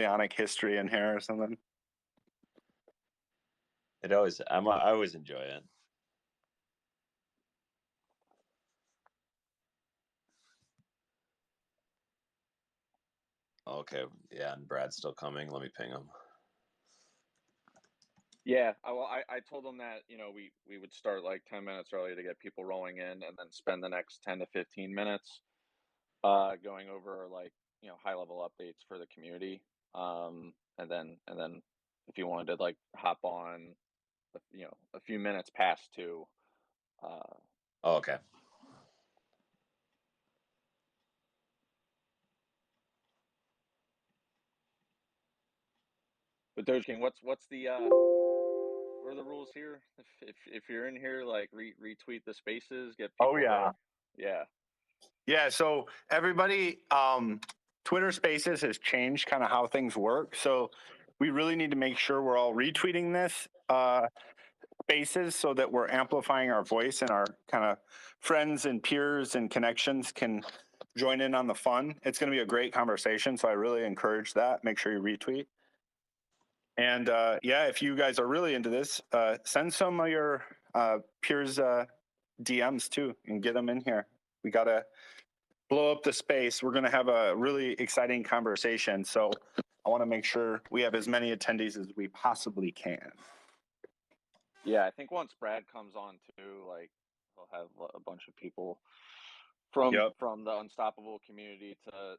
Napoleonic history in here or something. I always enjoy it. Okay, yeah, and Brad's still coming. Let me ping him. Yeah, well, I told them that, you know, we would start like 10 minutes early to get people rolling in, and then spend the next 10 to 15 minutes going over like, you know, high level updates for the community. And then if you wanted to like hop on, you know, a few minutes past two. Oh, okay. But Doge King, what's the what are the rules here? If you're in here, like retweet the spaces, get people. Oh yeah. Yeah, so everybody, Twitter Spaces has changed kind of how things work. So we really need to make sure we're all retweeting this Spaces so that we're amplifying our voice and our kind of friends and peers and connections can join in on the fun. It's going to be a great conversation, so I really encourage that. Make sure you retweet. And yeah, if you guys are really into this, send some of your peers DMs too and get them in here. We got to blow up the space. We're going to have a really exciting conversation. So I want to make sure we have as many attendees as we possibly can. Yeah, I think once Brad comes on too, like we'll have a bunch of people from the Unstoppable community to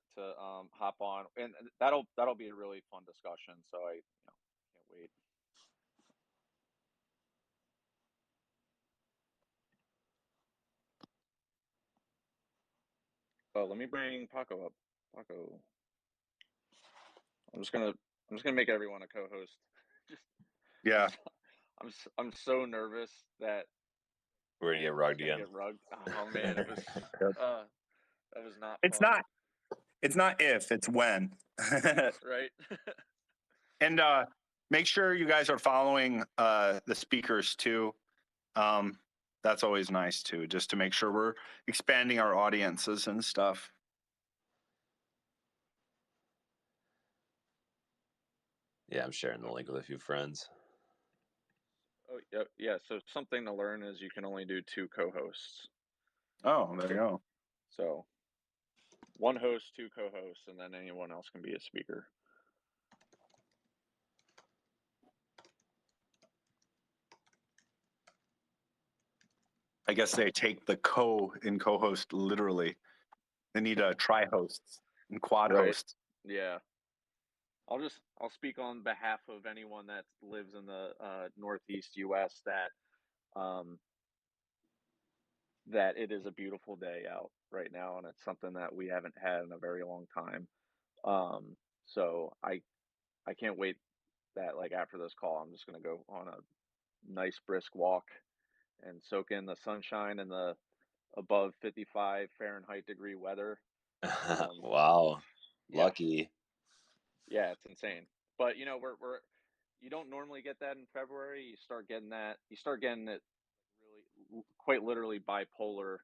hop on, and that'll be a really fun discussion. So I can't wait. Oh, let me bring Paco up. Paco. I'm just gonna make everyone a co-host. Yeah. I'm so nervous that we're gonna get rugged again. Oh man, it was that was not. It's fun. It's not if, it's when. Right. And make sure you guys are following the speakers too. That's always nice too, just to make sure we're expanding our audiences and stuff. Yeah, I'm sharing the link with a few friends. Oh, yeah. So something to learn is you can only do 2 co-hosts. Oh, there you go. So 1 host, 2 co-hosts, and then anyone else can be a speaker. I guess they take the co-host literally. They need tri-hosts and quad hosts. Yeah. I'll speak on behalf of anyone that lives in the Northeast U.S. that it is a beautiful day out right now, and it's something that we haven't had in a very long time. So I can't wait that like after this call, I'm just gonna go on a nice brisk walk and soak in the sunshine and the above 55 Fahrenheit degree weather. Wow, lucky. Yeah, it's insane. But you know, you don't normally get that in February. You start getting it really quite literally bipolar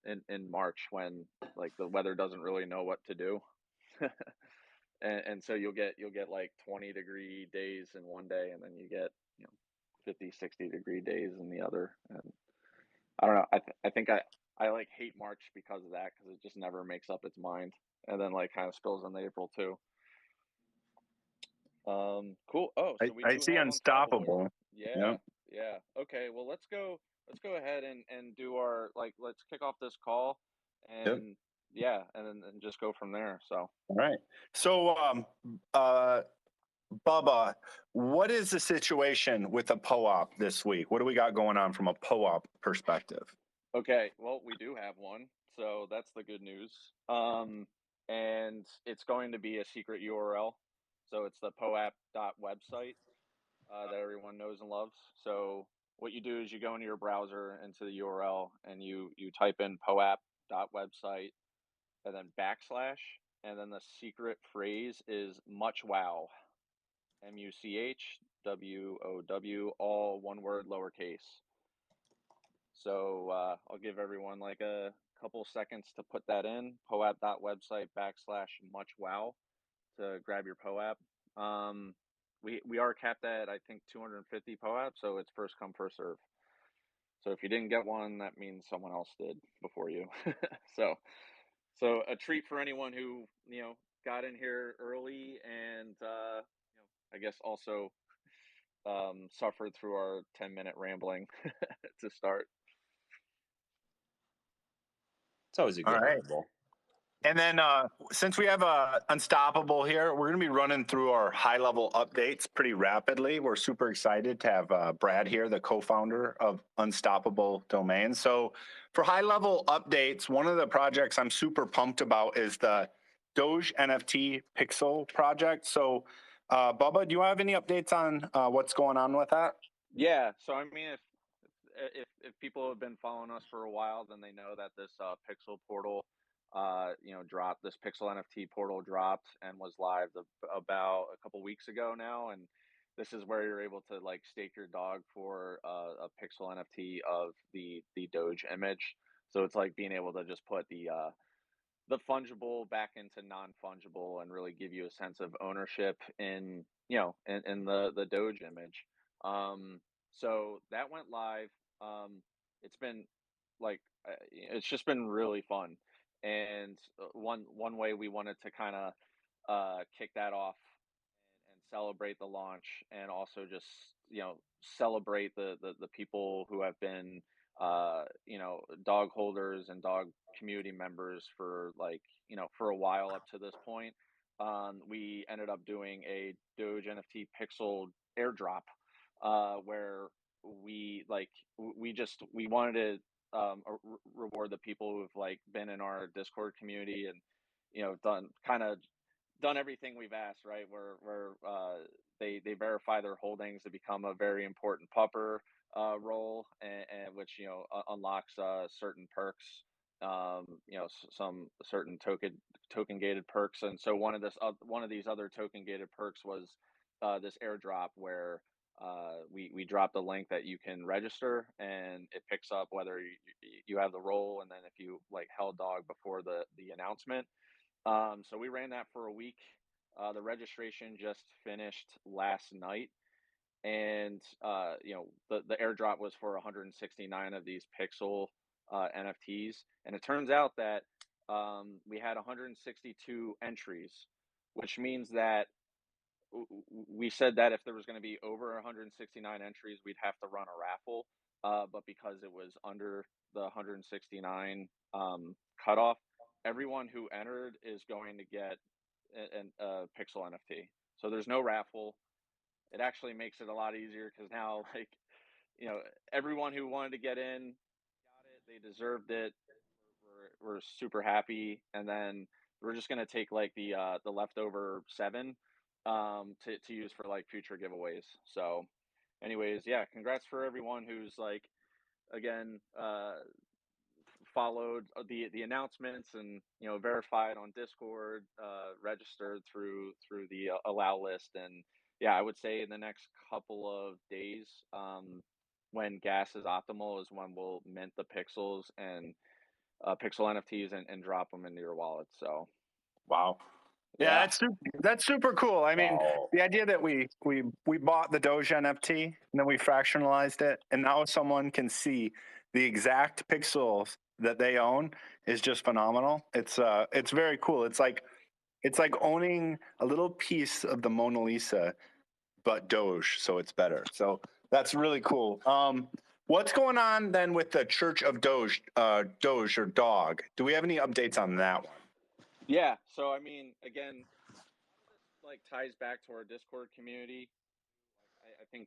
in March, when like the weather doesn't really know what to do. and so you'll get like 20-degree days in one day, and then you get 50, 60-degree days in the other. And I don't know, I think I like hate March because of that, because it just never makes up its mind, and then like kind of spills into April too. Cool. Oh, so we I see Unstoppable. Yeah. Okay, well let's go ahead and do our let's kick off this call, and and then just go from there. So all right. So Bubba, what is the situation with a POAP this week? What do we got going on from a POAP perspective? Okay, well, we do have one, so that's the good news. And it's going to be a secret URL. So it's the POAP.website that everyone knows and loves. So what you do is you go into your browser, into the URL, and you type in POAP.website and then /, and then the secret phrase is much wow. MUCHWOW, all one word, lowercase. So I'll give everyone like a couple seconds to put that in, POAP.website /much wow, to grab your POAP. We are capped at, I think, 250 POAPs, so it's first come, first serve. So if you didn't get one, that means someone else did before you. so so a treat for anyone who got in here early and I guess also suffered through our 10-minute rambling to start. It's always a All good right. ramble. And then since we have Unstoppable here, we're going to be running through our high-level updates pretty rapidly. We're super excited to have Brad here, the co-founder of Unstoppable Domains. So for high-level updates, one of the projects I'm super pumped about is the Doge NFT Pixel project. So Bubba, do you have any updates on what's going on with that? Yeah, so I mean, if people have been following us for a while, then they know that this Pixel portal, dropped. This Pixel NFT portal dropped and was live about a couple weeks ago now, and this is where you're able to like stake your dog for a Pixel NFT of the Doge image. So it's like being able to just put the fungible back into non-fungible and really give you a sense of ownership in in the Doge image. So that went live. It's been like it's just been really fun, and one way we wanted to kind of kick that off and celebrate the launch, and also just celebrate the people who have been dog holders and dog community members for like for a while up to this point. We ended up doing a Doge NFT Pixel airdrop, where we wanted to reward the people who've like been in our Discord community and done everything we've asked, right? Where they verify their holdings to become a very important pupper role, and which unlocks certain perks, some certain token gated perks. And so one of these other token gated perks was this airdrop where we dropped a link that you can register, and it picks up whether you have the role, and then if you like held dog before the announcement. So we ran that for a week. The registration just finished last night, and the airdrop was for 169 of these Pixel NFTs, and it turns out that we had 162 entries, which means that we said that if there was going to be over 169 entries, we'd have to run a raffle. But because it was under the 169 cutoff, everyone who entered is going to get a Pixel NFT. So there's no raffle. It actually makes it a lot easier because now, like, everyone who wanted to get in got it. They deserved it. We're super happy, and then we're just gonna take like the leftover 7 to use for like future giveaways. So, anyways, yeah, congrats for everyone who's like again followed the announcements and verified on Discord, registered through the allow list. And yeah, I would say in the next couple of days, when gas is optimal, is when we'll mint the pixels and pixel NFTs and drop them into your wallet. So Wow. Yeah, that's super cool. I mean, Wow. the idea that we bought the Doge NFT and then we fractionalized it, and now someone can see the exact pixels that they own is just phenomenal. It's very cool. It's like owning a little piece of the Mona Lisa, but Doge, so it's better. So that's really cool. What's going on then with the Church of Doge, Doge or Dog? Do we have any updates on that one? yeah, so I mean, again, like ties back to our Discord community. I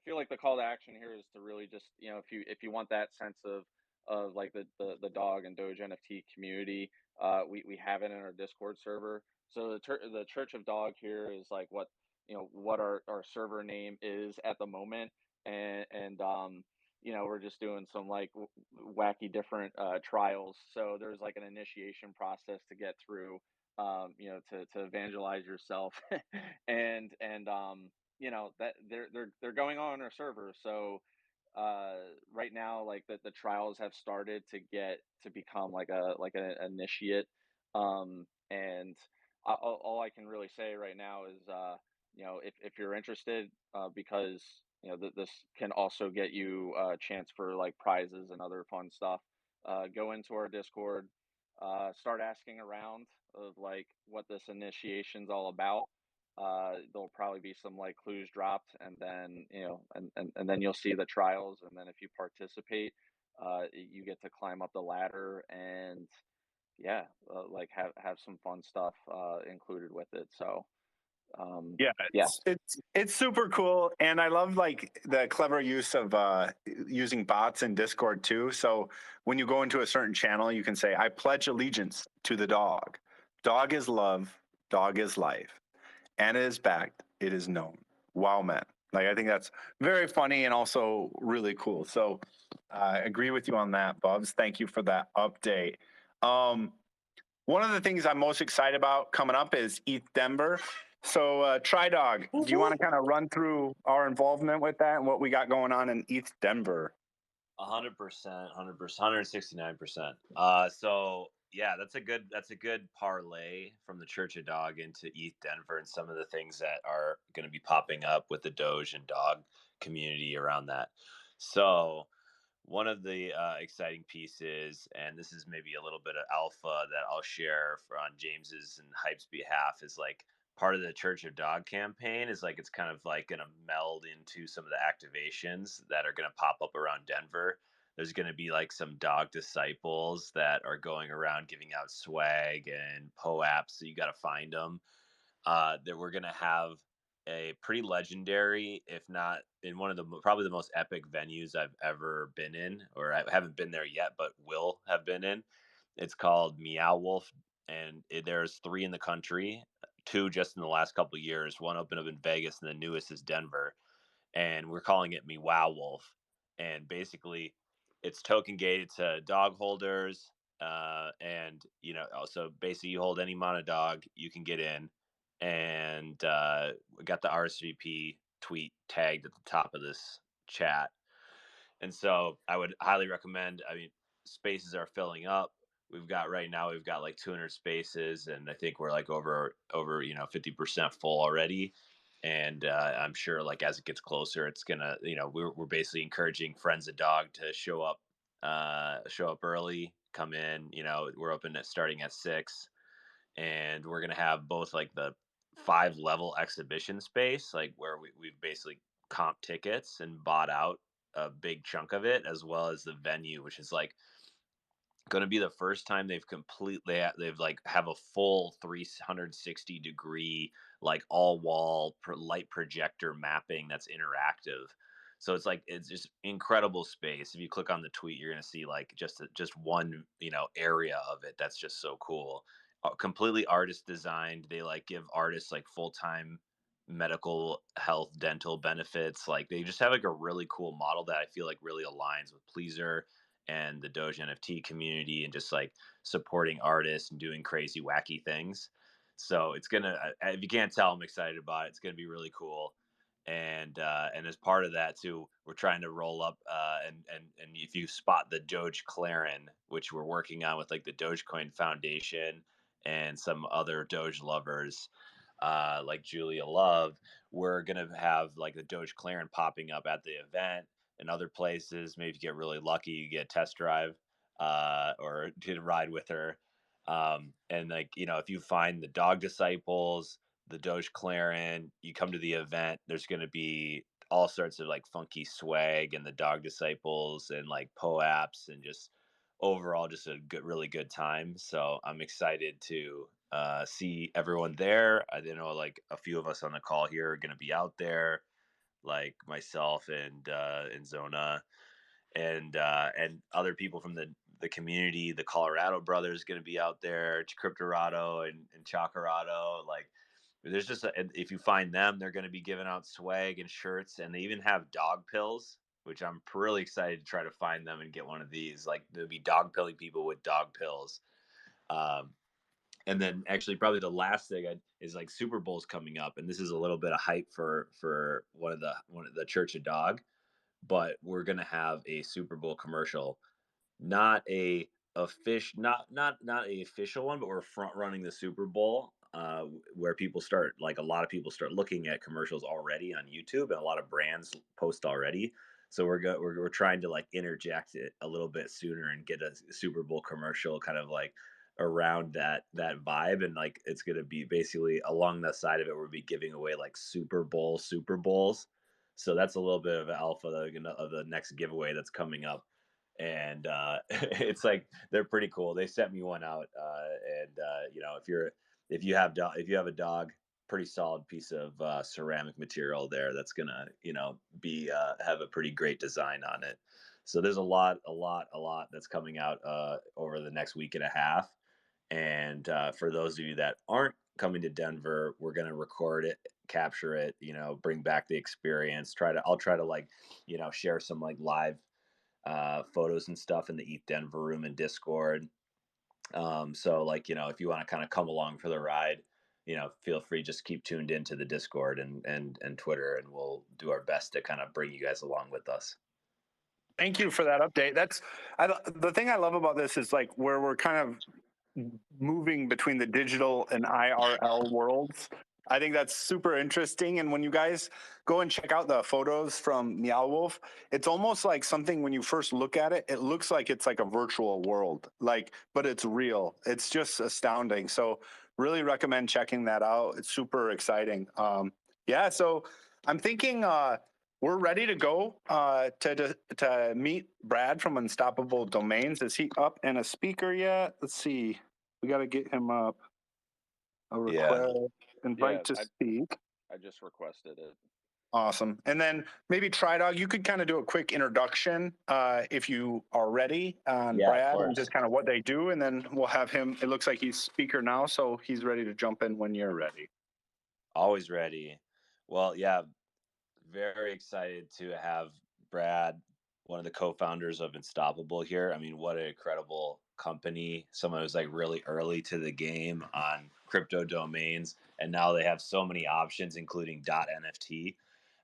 feel like the call to action here is to really just if you want that sense of like the dog and Doge NFT community, we have it in our Discord server. So the Church of Dog here is like what our server name is at the moment, and we're just doing some like wacky different trials. So there's like an initiation process to get through, to evangelize yourself, and that they're going on our server. So right now, like the trials have started to become like an initiate, and all I can really say right now is, if you're interested, because this can also get you a chance for like prizes and other fun stuff. Go into our Discord, start asking around of like what this initiation's all about. There'll probably be some like clues dropped, and then and then you'll see the trials, and then if you participate, you get to climb up the ladder and yeah, like have some fun stuff included with it. So Yeah, yeah, it's super cool, and I love like the clever use of using bots in Discord too. So when you go into a certain channel, you can say, "I pledge allegiance to the dog. Dog is love. Dog is life. And it is backed. It is known." Wow, man! Like I think that's very funny and also really cool. So I agree with you on that, Bubs. Thank you for that update. One of the things I'm most excited about coming up is ETH Denver. So, TriDog, do you want to kind of run through our involvement with that and what we got going on in ETH Denver? 100%, 100%, 169%. So yeah, that's a good parlay from the Church of Dog into ETH Denver and some of the things that are going to be popping up with the Doge and Dog community around that. So one of the exciting pieces, and this is maybe a little bit of alpha that I'll share for on James's and Hype's behalf, is like part of the Church of Dog campaign is like it's kind of like going to meld into some of the activations that are going to pop up around Denver. There's going to be like some dog disciples that are going around giving out swag and POAPs, so you got to find them. That we're going to have a pretty legendary, if not in one of the probably the most epic venues I've ever been in, or I haven't been there yet, but will have been in. It's called Meow Wolf, and there's three in the country, two just in the last couple of years. One opened up in Vegas, and the newest is Denver, and we're calling it Meow Wolf. And basically, it's token gated to dog holders, and also basically you hold any amount of dog, you can get in, and we got the RSVP tweet tagged at the top of this chat. And so I would highly recommend. I mean, spaces are filling up. We've got like 200 spaces, and I think we're like over 50% full already. And I'm sure like as it gets closer, it's gonna we're basically encouraging friends of dog to show up early, come in. We're open at starting at 6, and we're gonna have both like the 5 level exhibition space, like where we've basically comp tickets and bought out a big chunk of it, as well as the venue, which is like going to be the first time they've like have a full 360-degree like all wall light projector mapping that's interactive. So it's just incredible space. If you click on the tweet, you're going to see like just one area of it that's just so cool. Completely artist designed. They like give artists like full-time medical health dental benefits. Like they just have like a really cool model that I feel like really aligns with Pleaser and the Doge NFT community, and just like supporting artists and doing crazy wacky things. So it's gonna, if you can't tell, I'm excited about it. It's gonna be really cool. And as part of that too, we're trying to roll up and if you spot the Doge Clarin, which we're working on with like the Dogecoin Foundation and some other Doge lovers, like Julia Love, we're gonna have like the Doge Clarin popping up at the event and other places. Maybe if you get really lucky, you get a test drive or to ride with her. And like if you find the Dog Disciples, the Doge Clarin, you come to the event. There's gonna be all sorts of like funky swag and the Dog Disciples and like POAPs and just overall just a really good time. So I'm excited to see everyone there. I know like a few of us on the call here are going to be out there, like myself and Zona and other people from the community. The Colorado brothers going to be out there, Cryptorado and Chacarado. Like there's just if you find them, they're going to be giving out swag and shirts, and they even have dog pills, which I'm really excited to try to find them and get one of these. Like there'll be dog pilling people with dog pills. Um, and then actually probably the last thing is like Super Bowl's coming up, and this is a little bit of hype for one of the Church of Dog, but we're gonna have a Super Bowl commercial, not a official one, but we're front running the Super Bowl where people start, like a lot of people start looking at commercials already on YouTube, and a lot of brands post already. So we're trying to like interject it a little bit sooner and get a Super Bowl commercial kind of like around that vibe, and like it's gonna be basically along the side of it we'll be giving away like Super Bowls. So that's a little bit of alpha of the next giveaway that's coming up, and it's like they're pretty cool. They sent me one out, and you know, if you have a dog, pretty solid piece of ceramic material there that's gonna, you know, be have a pretty great design on it. So there's a lot that's coming out over the next week and a half. And for those of you that aren't coming to Denver, we're gonna record it, capture it, you know, bring back the experience. I'll try to like, you know, share some like live photos and stuff in the ETH Denver room and Discord. So like, you know, if you want to kind of come along for the ride, you know, feel free, just keep tuned into the Discord and Twitter, and we'll do our best to kind of bring you guys along with us. Thank you for that update. The thing I love about this is like where we're kind of moving between the digital and IRL worlds. I think that's super interesting. And when you guys go and check out the photos from Meow Wolf, it's almost like something when you first look at it, it looks like it's like a virtual world, like, but it's real. It's just astounding. So really recommend checking that out. It's super exciting. Yeah, so I'm thinking we're ready to go to meet Brad from Unstoppable Domains. Is he up and a speaker yet? Let's see. We got to get him up. A request, invite to speak. I just requested it. Awesome. And then maybe Tridog, you could kind of do a quick introduction if you are ready on Brad and just kind of what they do. And then we'll have him. It looks like he's speaker now, so he's ready to jump in when you're ready. Always ready. Well, yeah, very excited to have Brad, one of the co-founders of Unstoppable here. I mean, what an incredible company. Someone who's like really early to the game on crypto domains, and now they have so many options, including .nft.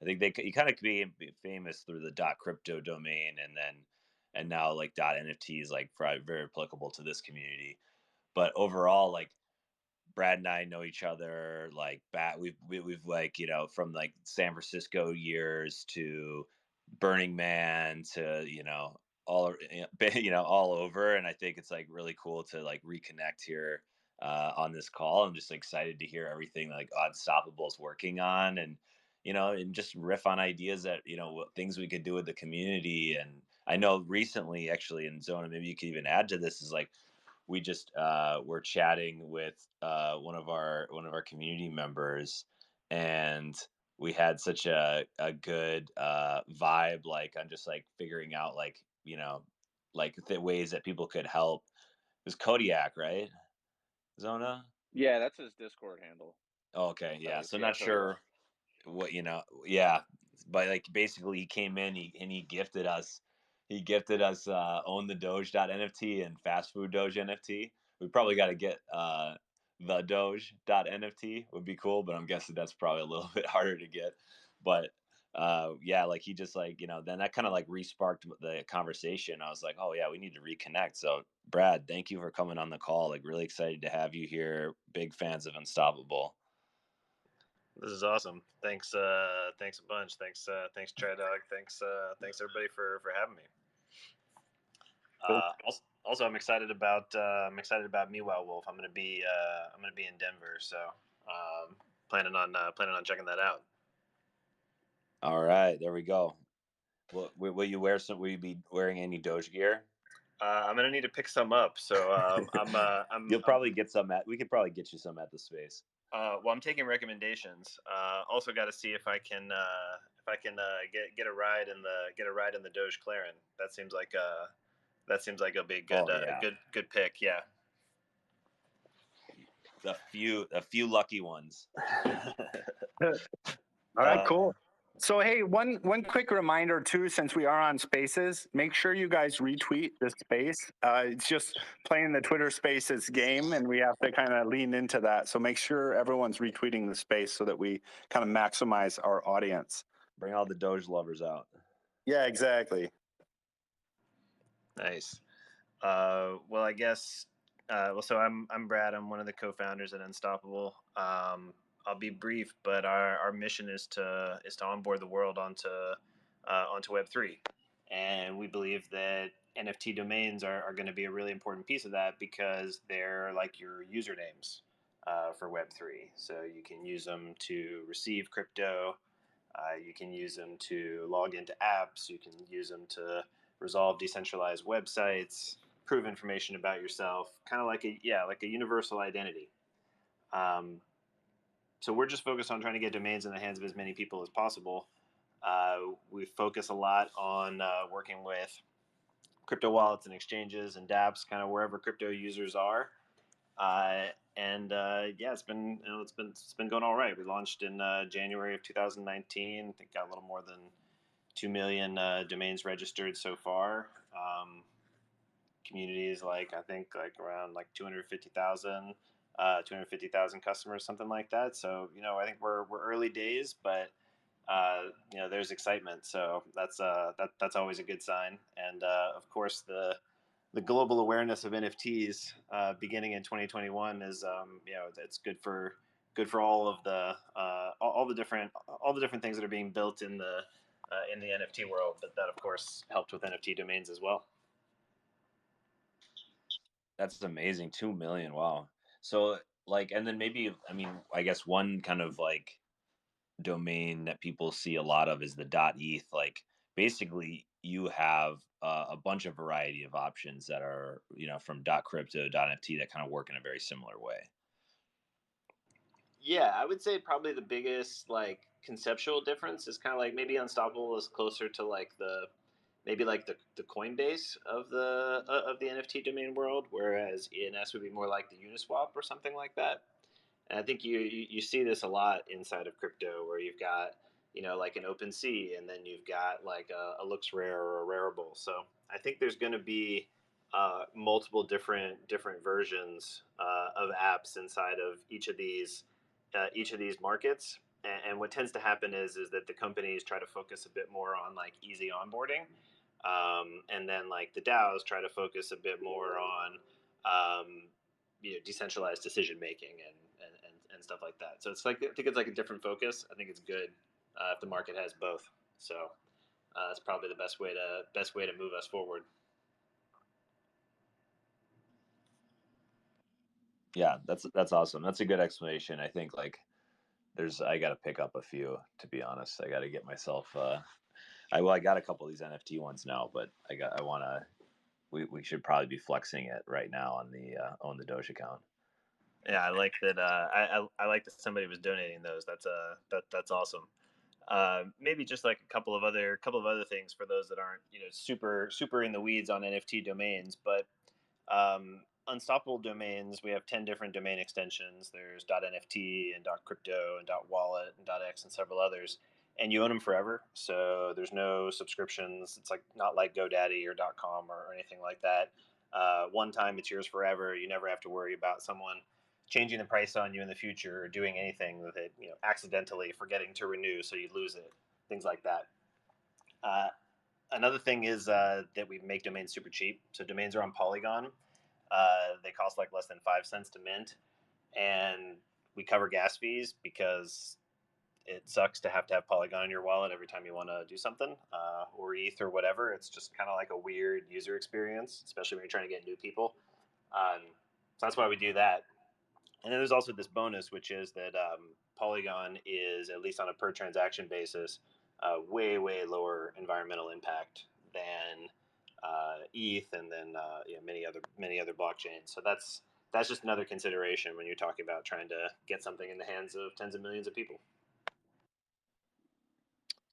I think you kind of became famous through the .crypto domain, and now like .nft is like very applicable to this community. But overall, like Brad and I know each other like back. We've like, you know, from like San Francisco years to Burning Man to, you know, all you know, all over. And I think it's like really cool to like reconnect here on this call. I'm just excited to hear everything like Unstoppable is working on, and you know, and just riff on ideas that, you know, what things we could do with the community. And I know recently, actually, in Zona, maybe you could even add to this, is like we just were chatting with one of our community members, and we had such a good vibe, like on just like figuring out like, you know, like the ways that people could help. It was Kodiak, right? Zona. Yeah, that's his Discord handle. Oh, okay, yeah. So yeah, not sure what, you know, yeah, but like basically he came in, he gifted us, own the Doge NFT and fast food Doge NFT. We probably got to get the Doge NFT would be cool, but I'm guessing that's probably a little bit harder to get. But yeah, like he just like, you know, then that kind of like resparked the conversation. I was like, oh yeah, we need to reconnect. So Brad, thank you for coming on the call. Like really excited to have you here. Big fans of Unstoppable. This is awesome. Thanks, thanks a bunch. Thanks, Try Dog. Thanks everybody for having me. Also, I'm excited about Meow Wolf. I'm gonna be in Denver, so planning on checking that out. All right, there we go. Will you wear some? Will you be wearing any Doge gear? I'm gonna need to pick some up. So You'll probably get some we could probably get you some at the space. Well, I'm taking recommendations. Also, got to see if I can get a ride in the Doge Clarin. That seems like a big good good pick. Yeah. A few lucky ones. All right, cool. So hey, one quick reminder too, since we are on Spaces, make sure you guys retweet this space. It's just playing the Twitter Spaces game, and we have to kind of lean into that. So make sure everyone's retweeting the space so that we kind of maximize our audience. Bring all the Doge lovers out. Yeah, exactly. Nice. Well, I guess So I'm Brad. I'm one of the co-founders at Unstoppable. I'll be brief, but our mission is to onboard the world onto Web3, and we believe that NFT domains are going to be a really important piece of that because they're like your usernames for Web3. So you can use them to receive crypto. You can use them to log into apps. You can use them to resolve decentralized websites, prove information about yourself, kind of like a universal identity. Um, so we're just focused on trying to get domains in the hands of as many people as possible. We focus a lot on working with crypto wallets and exchanges and dApps, kind of wherever crypto users are. Yeah, it's been going all right. We launched in January of 2019. I think got a little more than 2 million domains registered so far. Communities I think around 250,000 customers, something like that. So I think we're early days, but there's excitement. So that's always a good sign. And of course the global awareness of NFTs beginning in 2021 is it's good for all of the all the different things that are being built in the NFT world. But that of course helped with NFT domains as well. That's amazing. 2 million. Wow. So and then maybe, I mean, I guess one kind of domain that people see a lot of is the .eth. Basically you have a bunch of variety of options that are, from .crypto, .ft that kind of work in a very similar way. Yeah, I would say probably the biggest conceptual difference is kind of maybe Unstoppable is closer to the Coinbase of the NFT domain world, whereas ENS would be more like the Uniswap or something like that. And I think you see this a lot inside of crypto, where you've got like an OpenSea, and then you've got like a LooksRare or a Rarible. So I think there's going to be multiple different versions of apps inside of each of these markets. And what tends to happen is that the companies try to focus a bit more on easy onboarding, and then the DAOs try to focus a bit more on decentralized decision making and stuff like that. So it's I think it's a different focus. I think it's good if the market has both. So that's probably the best way to move us forward. Yeah, that's awesome. That's a good explanation. I think I got to pick up a few, to be honest. I got to get myself I got a couple of these NFT ones now, but we should probably be flexing it right now on the Own the Doge account. Yeah, I like that. I like that somebody was donating those. That's awesome. Maybe just a couple of other things for those that aren't super in the weeds on NFT domains, but Unstoppable domains, we have 10 different domain extensions. There's .nft and .crypto and .wallet and .x and several others, and you own them forever. So there's no subscriptions. It's not like GoDaddy or .com or anything like that. One time, it's yours forever. You never have to worry about someone changing the price on you in the future or doing anything with it, accidentally forgetting to renew so you lose it, things like that. Another thing is that we make domains super cheap. So domains are on Polygon. They cost less than 5 cents to mint, and we cover gas fees because it sucks to have Polygon in your wallet every time you want to do something, or ETH or whatever. It's just kind of a weird user experience, especially when you're trying to get new people. So that's why we do that. And then there's also this bonus, which is that Polygon is, at least on a per transaction basis, way lower environmental impact than ETH, and then many other blockchains. So that's just another consideration when you're talking about trying to get something in the hands of tens of millions of people.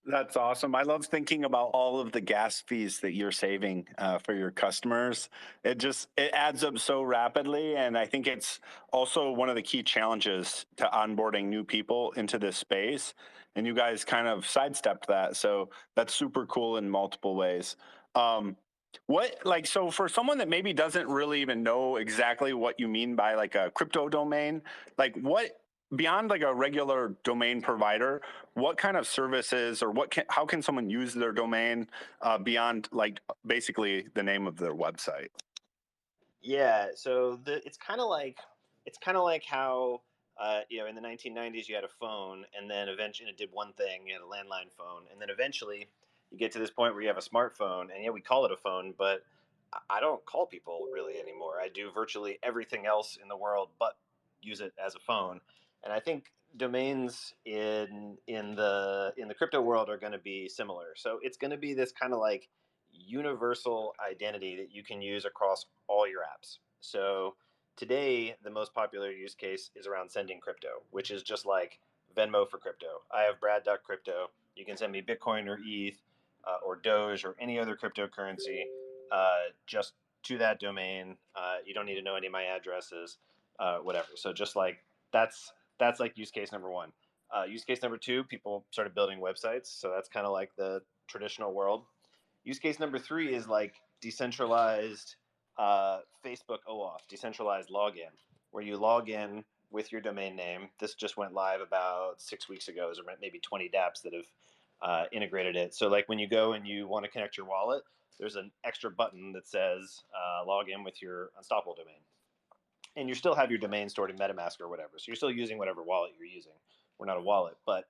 That's awesome. I love thinking about all of the gas fees that you're saving for your customers. It adds up so rapidly, and I think it's also one of the key challenges to onboarding new people into this space. And you guys kind of sidestepped that, so that's super cool in multiple ways. So for someone that maybe doesn't really even know exactly what you mean by a crypto domain, what beyond a regular domain provider, what kind of services or how can someone use their domain beyond basically the name of their website? Yeah, so it's kind of like how in the 1990s you had a phone, and then eventually it did one thing. You had a landline phone, and then eventually you get to this point where you have a smartphone, and yeah, we call it a phone, but I don't call people really anymore. I do virtually everything else in the world, but use it as a phone. And I think domains in the crypto world are going to be similar. So it's going to be this kind of like universal identity that you can use across all your apps. So today, the most popular use case is around sending crypto, which is just like Venmo for crypto. I have Brad.crypto. You can send me Bitcoin or ETH or Doge or any other cryptocurrency just to that domain. You don't need to know any of my addresses, whatever. So just like that's like use case number one. Use case number two, people started building websites. So that's kind of like the traditional world. Use case number three is like decentralized Facebook OAuth, decentralized login, where you log in with your domain name. This just went live about 6 weeks ago. There's maybe 20 dApps that have integrated it. So like when you go and you want to connect your wallet, there's an extra button that says log in with your Unstoppable domain. And you still have your domain stored in MetaMask or whatever. So you're still using whatever wallet you're using. We're not a wallet, but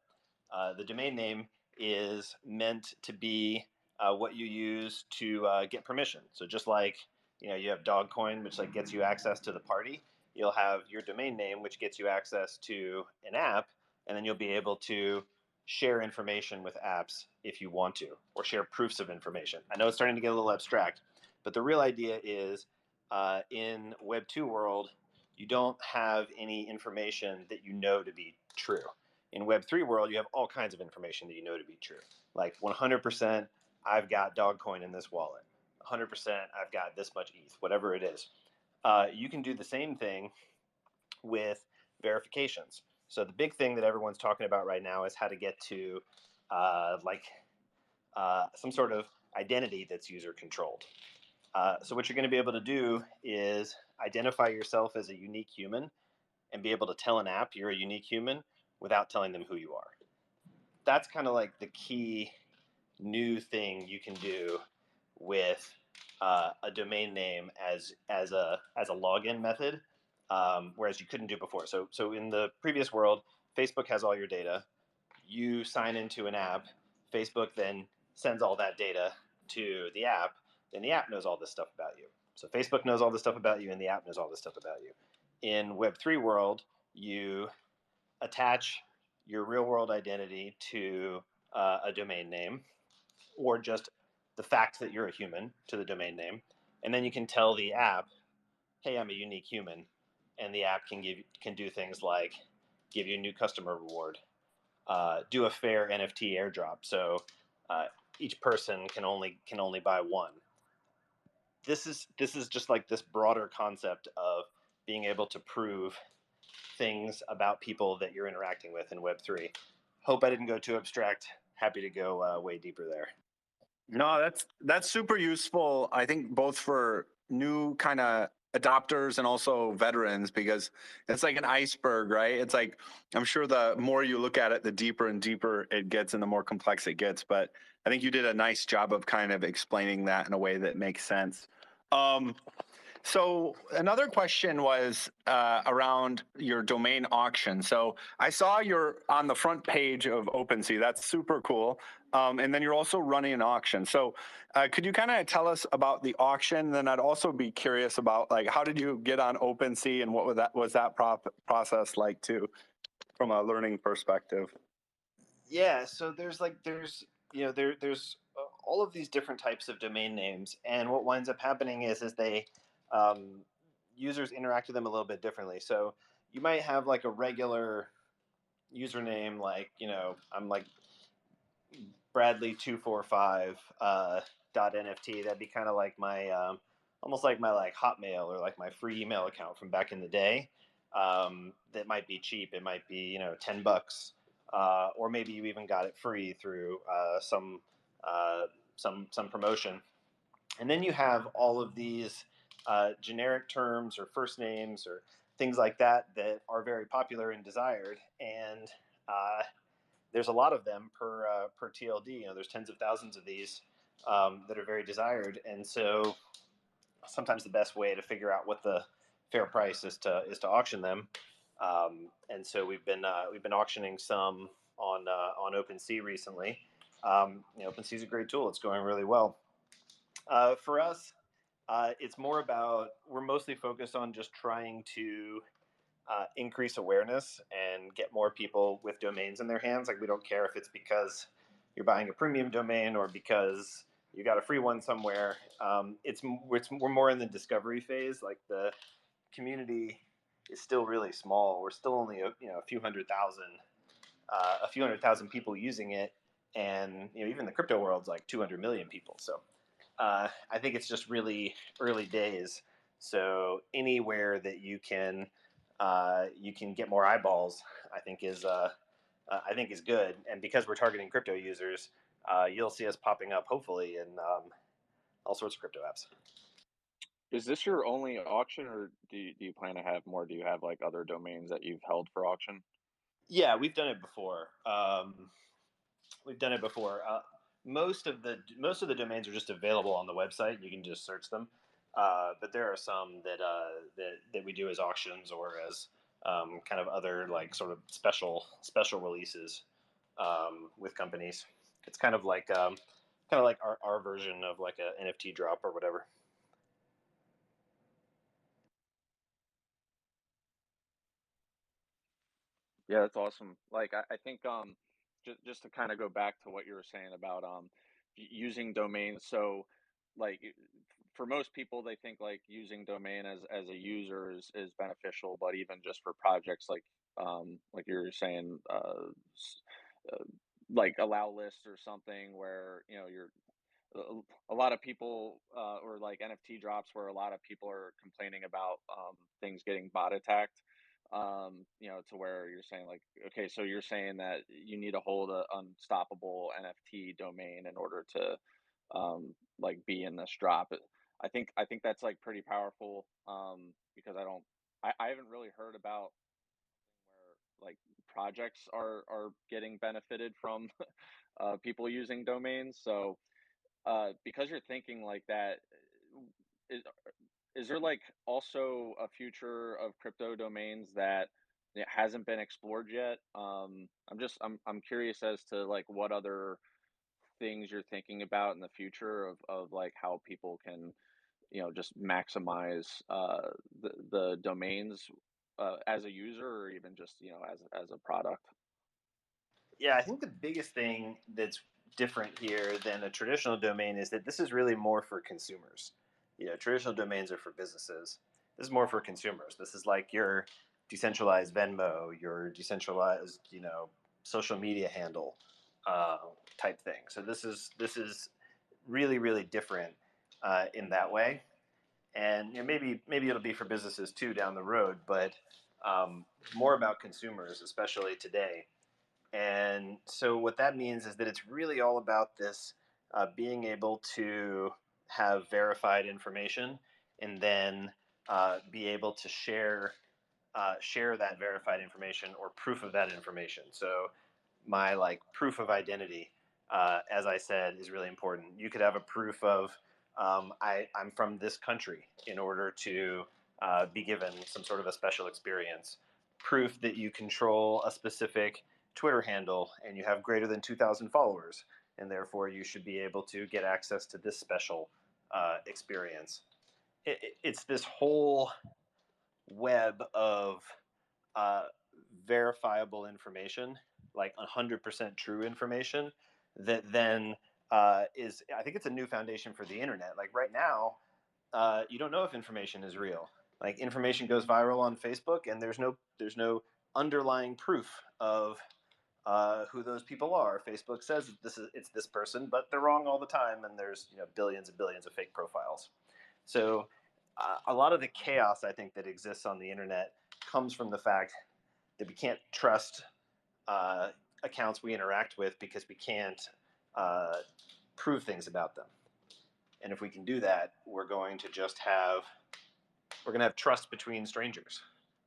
the domain name is meant to be what you use to get permission. So just like you have Dogcoin, which like gets you access to the party, you'll have your domain name, which gets you access to an app, and then you'll be able to share information with apps if you want to, or share proofs of information. I know it's starting to get a little abstract, but the real idea is in Web 2 world, you don't have any information that you know to be true. In Web 3 world, you have all kinds of information that you know to be true. Like 100%, I've got Dogcoin in this wallet. 100%, I've got this much ETH, whatever it is. You can do the same thing with verifications. So the big thing that everyone's talking about right now is how to get to some sort of identity that's user controlled. So what you're going to be able to do is identify yourself as a unique human and be able to tell an app you're a unique human without telling them who you are. That's kind of like the key new thing you can do with a domain name as a login method, whereas you couldn't do before. So in the previous world, Facebook has all your data. You sign into an app. Facebook then sends all that data to the app. Then the app knows all this stuff about you. So Facebook knows all this stuff about you, and the app knows all this stuff about you. In Web3 world, you attach your real world identity to a domain name, or just the fact that you're a human to the domain name, and then you can tell the app, "Hey, I'm a unique human," and the app can do things like give you a new customer reward, do a fair NFT airdrop, so each person can only buy one. This is just like this broader concept of being able to prove things about people that you're interacting with in Web3. Hope I didn't go too abstract. Happy to go way deeper there. No, that's super useful. I think both for new kind of adopters and also veterans, because it's like an iceberg, right? It's like, I'm sure the more you look at it, the deeper and deeper it gets and the more complex it gets. But I think you did a nice job of kind of explaining that in a way that makes sense. So another question was around your domain auction. So I saw you're on the front page of OpenSea. That's super cool. And then you're also running an auction. So could you kind of tell us about the auction? Then I'd also be curious about like, how did you get on OpenSea, and what was that process like too, from a learning perspective? Yeah, so there's all of these different types of domain names, and what winds up happening is they users interact with them a little bit differently. So you might have like a regular username, like I'm like Bradley245 .nft. That'd be kind of like my almost like my like Hotmail or like my free email account from back in the day. That might be cheap. It might be $10, or maybe you even got it free through some promotion. And then you have all of these generic terms or first names or things like that that are very popular and desired, and there's a lot of them per TLD. There's tens of thousands of these that are very desired, and so sometimes the best way to figure out what the fair price is to auction them. And so we've been auctioning some on OpenSea recently. OpenSea is a great tool. It's going really well. For us, it's more about, we're mostly focused on just trying to increase awareness and get more people with domains in their hands. Like, we don't care if it's because you're buying a premium domain or because you got a free one somewhere. We're more in the discovery phase. Like, the community is still really small. We're still only a few hundred thousand people using it, and even the crypto world's like 200 million people. So I think it's just really early days. So anywhere that you can get more eyeballs, I think is good. And because we're targeting crypto users, you'll see us popping up hopefully in all sorts of crypto apps. Is this your only auction, or do you plan to have more? Do you have like other domains that you've held for auction? Yeah, we've done it before. Most of the domains are just available on the website. You can just search them. But there are some that we do as auctions or as kind of other like sort of special releases with companies. It's kind of like our version of like a NFT drop or whatever. Yeah, that's awesome. Like, I think just to kind of go back to what you were saying about using domains. So like, for most people, they think like using domain as a user is beneficial, but even just for projects like you were saying, uh, like allow lists or something where you're a lot of people, or like NFT drops where a lot of people are complaining about things getting bot attacked. To where you're saying like, okay, so you're saying that you need to hold a unstoppable NFT domain in order to like be in this drop. I think that's like pretty powerful, because I haven't really heard about where like projects are getting benefited from people using domains. So because you're thinking like that, is, is there like also a future of crypto domains that it hasn't been explored yet? I'm curious as to like what other things you're thinking about in the future of like how people can just maximize the domains as a user, or even just as a product. Yeah, I think the biggest thing that's different here than a traditional domain is that this is really more for consumers. Traditional domains are for businesses. This is more for consumers. This is like your decentralized Venmo, your decentralized, social media handle uh, type thing. So this is really really different in that way. And maybe it'll be for businesses too down the road, but more about consumers, especially today. And so what that means is that it's really all about this being able to have verified information and then be able to share that verified information or proof of that information. So my like proof of identity, as I said, is really important. You could have a proof of I'm from this country in order to be given some sort of a special experience. Proof that you control a specific Twitter handle and you have greater than 2,000 followers, and therefore you should be able to get access to this special experience. It's this whole web of uh, verifiable information, like 100% true information, that then I think it's a new foundation for the internet. Like right now, you don't know if information is real. Like information goes viral on Facebook, and there's no underlying proof of who those people are. Facebook says it's this person, but they're wrong all the time, and there's billions and billions of fake profiles. So a lot of the chaos I think that exists on the internet comes from the fact that we can't trust accounts we interact with because we can't uh, prove things about them. And if we can do that, we're going to have trust between strangers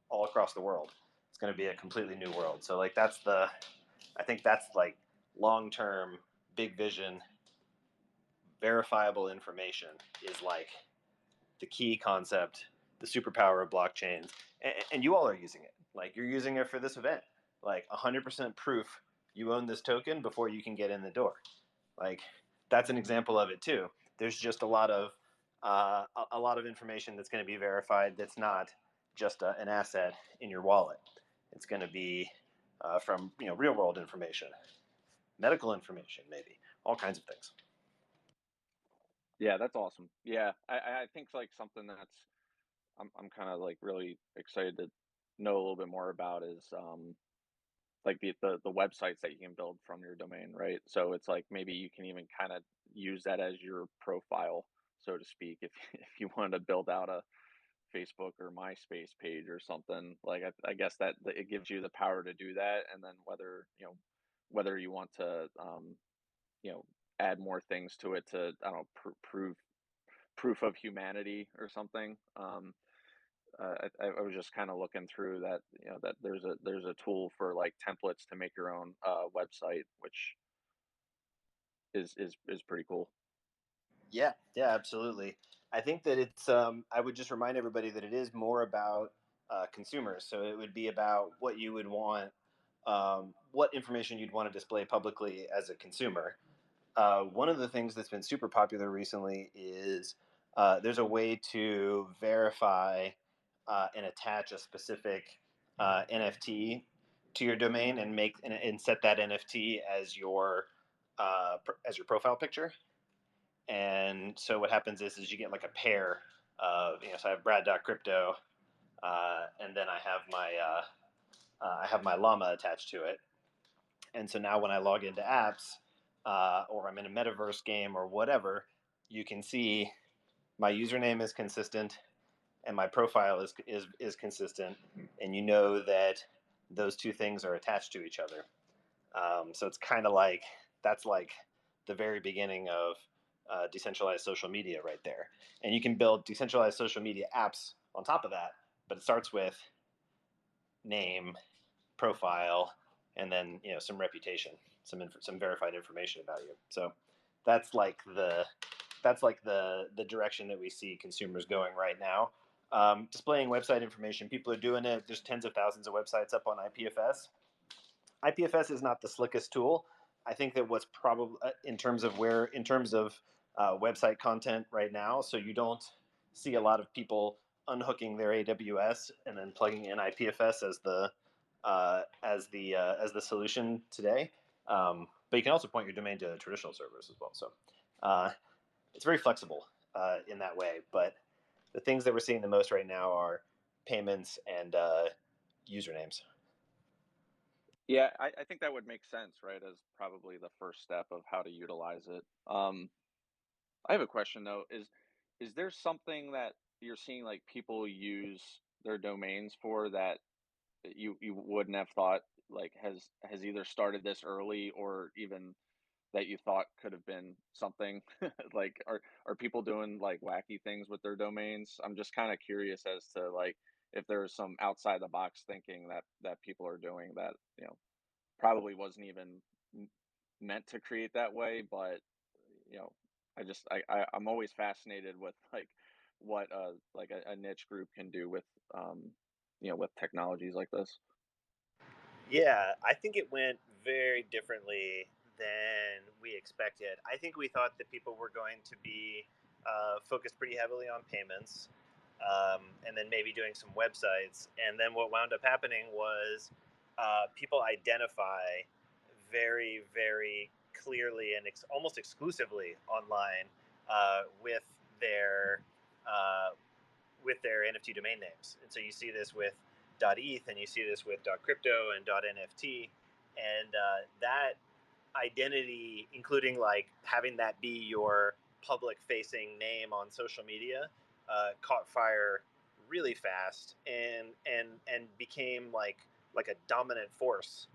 all across the world. It's going to be a completely new world. So like I think that's like long-term, big vision, verifiable information is like the key concept, the superpower of blockchains, and you all are using it. Like, you're using it for this event. Like 100% proof you own this token before you can get in the door. Like, that's an example of it too. There's just a lot of information that's going to be verified. That's not just an asset in your wallet. It's going to be from real world information, medical information, maybe all kinds of things. Yeah, that's awesome. Yeah, I think like something that's I'm kind of like really excited to know a little bit more about is like the websites that you can build from your domain, right? So it's like maybe you can even kind of use that as your profile, so to speak, if if you wanted to build out a Facebook or MySpace page or something. Like I guess that it gives you the power to do that, and then whether you want to you know add more things to it to I don't know proof of humanity or something. I was just kind of looking through that, that there's a tool for like templates to make your own website, which is pretty cool. Yeah, absolutely. I think that it's. I would just remind everybody that it is more about consumers. So it would be about what you would want, what information you'd want to display publicly as a consumer. One of the things that's been super popular recently is there's a way to verify and attach a specific NFT to your domain and set that NFT as your profile picture. And so what happens is you get like a pair of, so I have Brad.crypto, and then I have my llama attached to it. And so now when I log into apps, or I'm in a metaverse game or whatever, you can see my username is consistent and my profile is consistent, and you know that those two things are attached to each other. So it's kind of like that's like the very beginning of decentralized social media right there. And you can build decentralized social media apps on top of that, but it starts with name, profile, and then some reputation, some verified information about you. So that's like the direction that we see consumers going right now. Displaying website information, people are doing it. There's tens of thousands of websites up on IPFS. IPFS is not the slickest tool. I think that what's probably in terms of website content right now, so you don't see a lot of people unhooking their AWS and then plugging in IPFS as the solution today. But you can also point your domain to traditional servers as well. So it's very flexible in that way. But the things that we're seeing the most right now are payments and usernames. Yeah, I think that would make sense, right? As probably the first step of how to utilize it. I have a question though. Is there something that you're seeing like people use their domains for that you wouldn't have thought like has either started this early or even that you thought could have been something like are people doing like wacky things with their domains? I'm just kind of curious as to like if there's some outside the box thinking that people are doing that probably wasn't even meant to create that way, but you know I'm always fascinated with like what like a niche group can do with with technologies like this. Yeah, I think it went very differently than we expected. I think we thought that people were going to be focused pretty heavily on payments, and then maybe doing some websites. And then what wound up happening was people identify very, very clearly and almost exclusively online with their uh, NFT domain names. And so you see this with .eth, and you see this with .crypto and .nft, and that identity, including like having that be your public-facing name on social media, caught fire really fast and became like a dominant force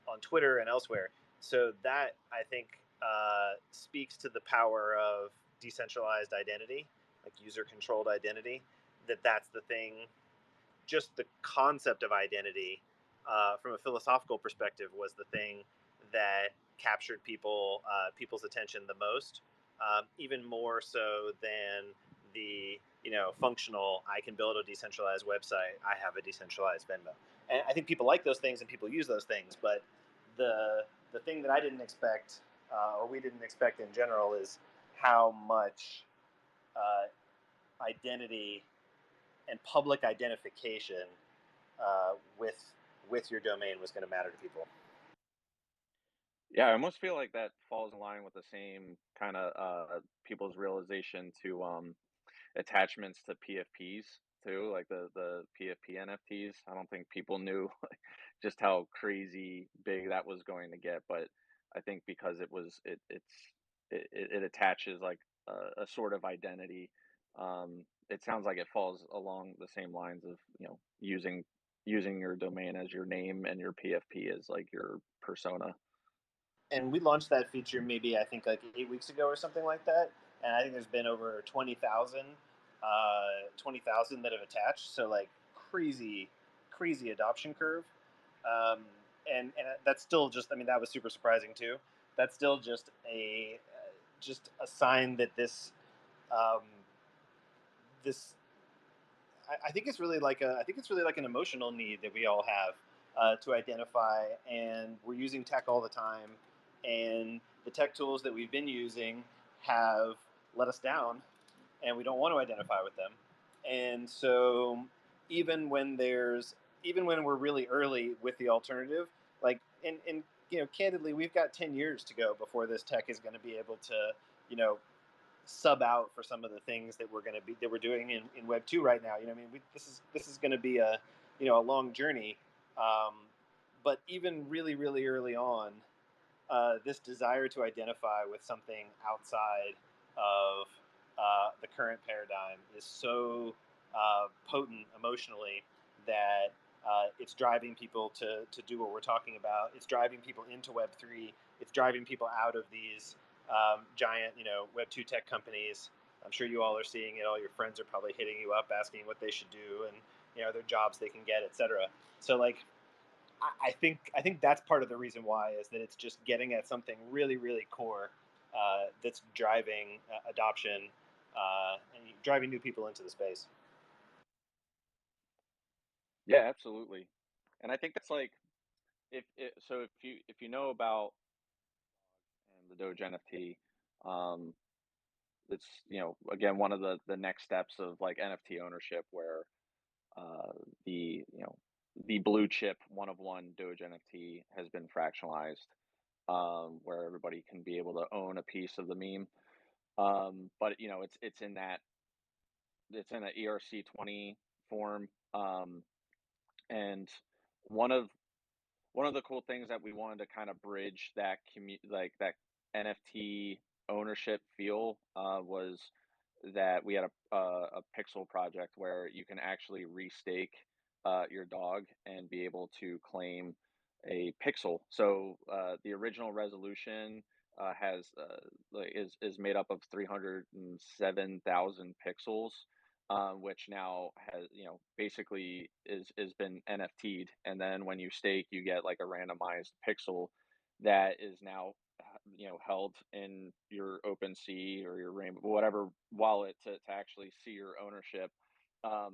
on Twitter and elsewhere. So that I think speaks to the power of decentralized identity, like user-controlled identity. That's the thing. Just the concept of identity, from a philosophical perspective, was the thing that captured people's attention the most. even more so than the functional. I can build a decentralized website. I have a decentralized Venmo, and I think people like those things and people use those things. But the thing that I didn't expect, or we didn't expect in general, is how much identity and public identification with your domain was going to matter to people. Yeah, I almost feel like that falls in line with the same kind of people's realization to attachments to PFPs too, like the PFP NFTs. I don't think people knew just how crazy big that was going to get, but I think because it attaches like a sort of identity. It sounds like it falls along the same lines of using your domain as your name and your PFP as like your persona. And we launched that feature maybe I think like 8 weeks ago or something like that. And I think there's been over 20,000 that have attached. So like crazy adoption curve. And that's still just, I mean, that was super surprising too. That's still just a sign that um, this I think it's really like an emotional need that we all have to identify, and we're using tech all the time, and the tech tools that we've been using have let us down, and we don't want to identify with them, and so even when we're really early with the alternative, like and candidly, we've got 10 years to go before this tech is going to be able to sub out for some of the things that we're doing in Web 2 right now. I mean, this is going to be a long journey. But even really early on, this desire to identify with something outside of the current paradigm is so potent emotionally that it's driving people to do what we're talking about. It's driving people into Web3. It's driving people out of these giant, Web 2 tech companies. I'm sure you all are seeing it. All your friends are probably hitting you up asking what they should do and their jobs they can get, etc. So like, I think that's part of the reason why is that it's just getting at something really core that's driving adoption and driving new people into the space. Yeah, absolutely. And I think that's like if you know about the Doge NFT, um, it's again one of the next steps of like NFT ownership where the the blue chip one of one Doge NFT has been fractionalized, where everybody can be able to own a piece of the meme. But it's in an ERC20 form, and one of one of the cool things that we wanted to kind of bridge that like that NFT ownership feel was that we had a pixel project where you can actually restake your dog and be able to claim a pixel. So the original resolution has is made up of 307,000 pixels, which now has basically is been NFT'd, and then when you stake, you get like a randomized pixel that is now held in your OpenSea or your Rainbow, whatever wallet to actually see your ownership. I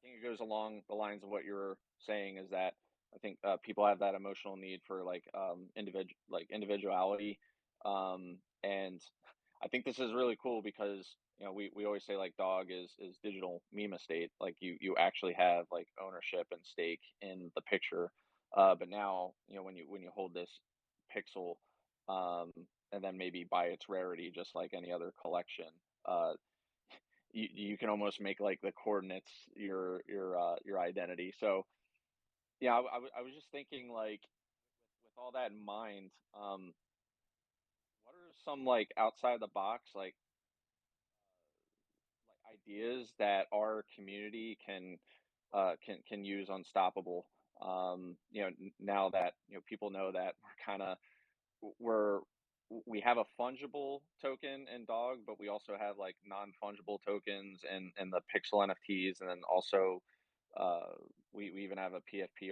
think it goes along the lines of what you're saying is that I think people have that emotional need for like individuality, and I think this is really cool because we always say like dog is digital meme estate, like you actually have like ownership and stake in the picture, but now when you hold this pixel, um, and then maybe by its rarity, just like any other collection, uh, you can almost make like the coordinates your identity. So yeah, I was just thinking like with all that in mind, what are some like outside the box like ideas that our community can use unstoppable? Now that people know that we're we have a fungible token in dog, but we also have like non-fungible tokens and the pixel NFTs, and then also we even have a PFP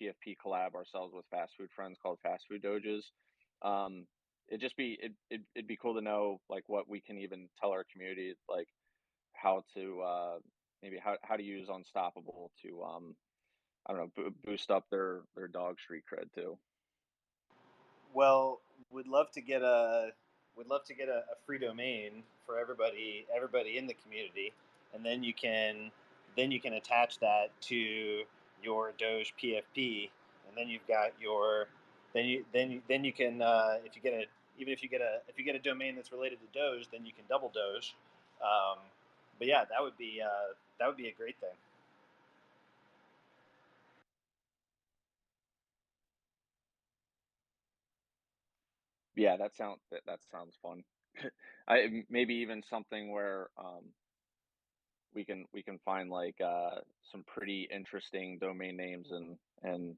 PFP collab ourselves with fast food friends called Fast Food Doges. um it'd be cool to know like what we can even tell our community, like how to maybe how to use Unstoppable to I don't know, boost up their dog street cred too. Well, we'd love to get a a free domain for everybody in the community, and then you can attach that to your Doge PFP, and then you've got your then you can if you get a even if you get a domain that's related to Doge, then you can double Doge. But yeah, that would be a great thing. Yeah, that sounds fun. I maybe even something where we can find like some pretty interesting domain names and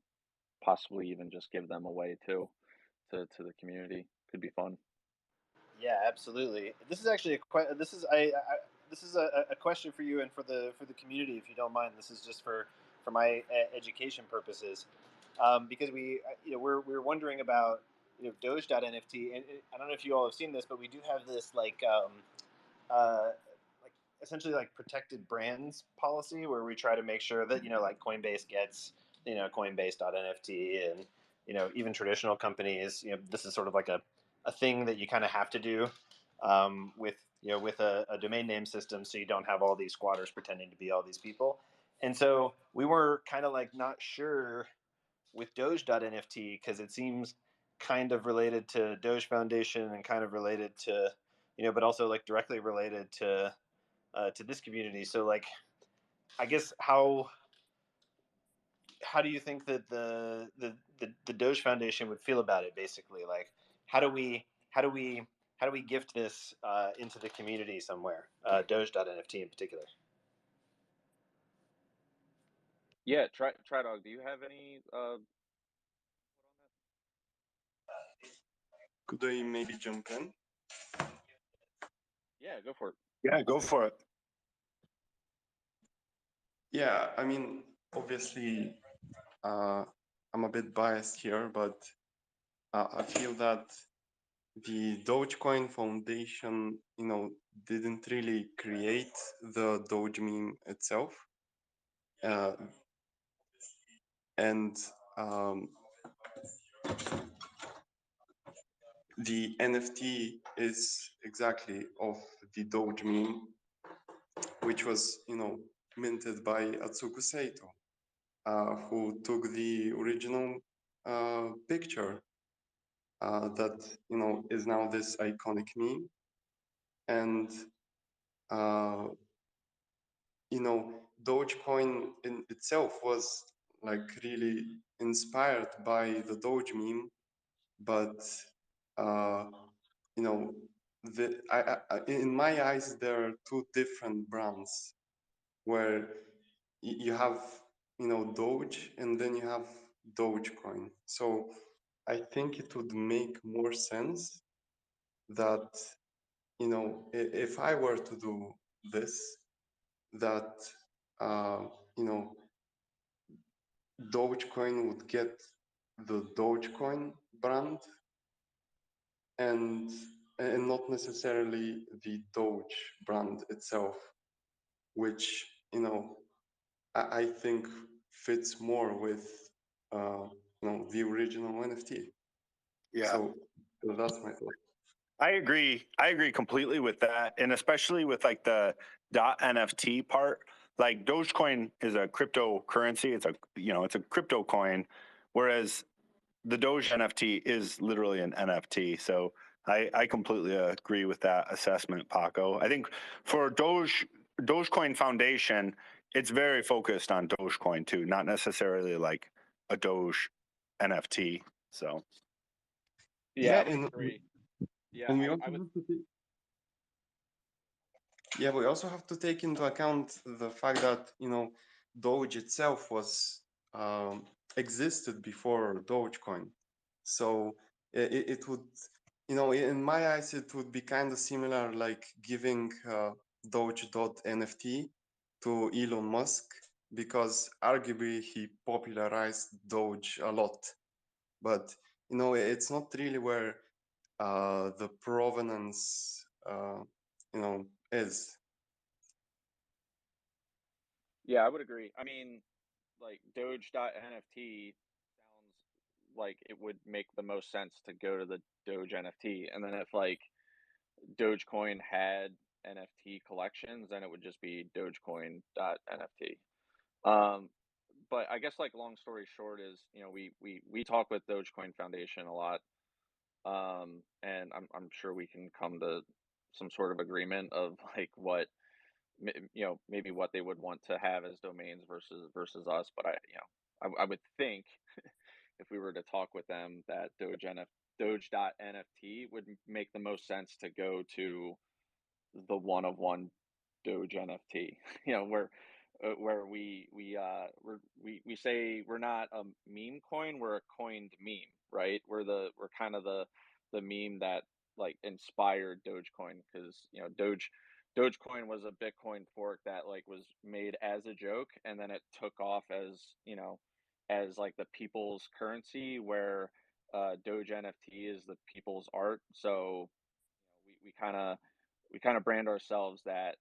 possibly even just give them away too to the community. Could be fun. Yeah, absolutely. This is actually this is a question for you and for the community, if you don't mind. This is just for my education purposes, because we're wondering about Doge.nft, and I don't know if you all have seen this, but we do have this like essentially like protected brands policy where we try to make sure that like Coinbase gets Coinbase.nft, and even traditional companies, this is sort of like a thing that you kind of have to do with with a domain name system, so you don't have all these squatters pretending to be all these people. And so we were kind of like not sure with Doge.nft because it seems kind of related to Doge Foundation and kind of related to but also like directly related to this community. So like, I guess how do you think that the Doge Foundation would feel about it? Basically, like, how do we gift this into the community somewhere? Doge.nft in particular. Yeah, try dog. Do you have any Could I maybe jump in? Yeah, go for it. Yeah, go for it. Yeah, I mean, obviously, I'm a bit biased here, but I feel that the Dogecoin Foundation, didn't really create the Doge meme itself, and the NFT is exactly of the Doge meme, which was, minted by Atsuko Saito, who took the original picture that is now this iconic meme. And Dogecoin in itself was like really inspired by the Doge meme, but in my eyes there are two different brands where you have Doge, and then you have Dogecoin. So I think it would make more sense that if I were to do this, that Dogecoin would get the Dogecoin brand, and not necessarily the Doge brand itself, which I think fits more with the original NFT. Yeah. So that's my thought. I agree. I agree completely with that, and especially with like the .nft part. Like Dogecoin is a cryptocurrency. It's a crypto coin, whereas the Doge NFT is literally an NFT. So I completely agree with that assessment, Paco. I think for Dogecoin Foundation, it's very focused on Dogecoin too, not necessarily like a Doge NFT. So Yeah, I would and agree. Yeah, and we also have to take into account the fact that Doge itself was existed before Dogecoin, so it would in my eyes it would be kind of similar like giving Doge.nft to Elon Musk, because arguably he popularized Doge a lot, but it's not really where the provenance, is. Yeah, I would agree. I mean, like Doge.NFT sounds like it would make the most sense to go to the Doge NFT. And then if like Dogecoin had NFT collections, then it would just be Dogecoin.NFT. Um, but I guess like long story short is, we talk with Dogecoin Foundation a lot. And I'm sure we can come to some sort of agreement of like what maybe what they would want to have as domains versus us. But I would think if we were to talk with them that Doge.NFT would make the most sense to go to the one of one Doge NFT. Where we say we're not a meme coin, we're a coined meme, right? We're kind of the meme that like inspired Dogecoin, because Dogecoin was a Bitcoin fork that like was made as a joke, and then it took off as like the people's currency, where Doge NFT is the people's art. So we kind of brand ourselves that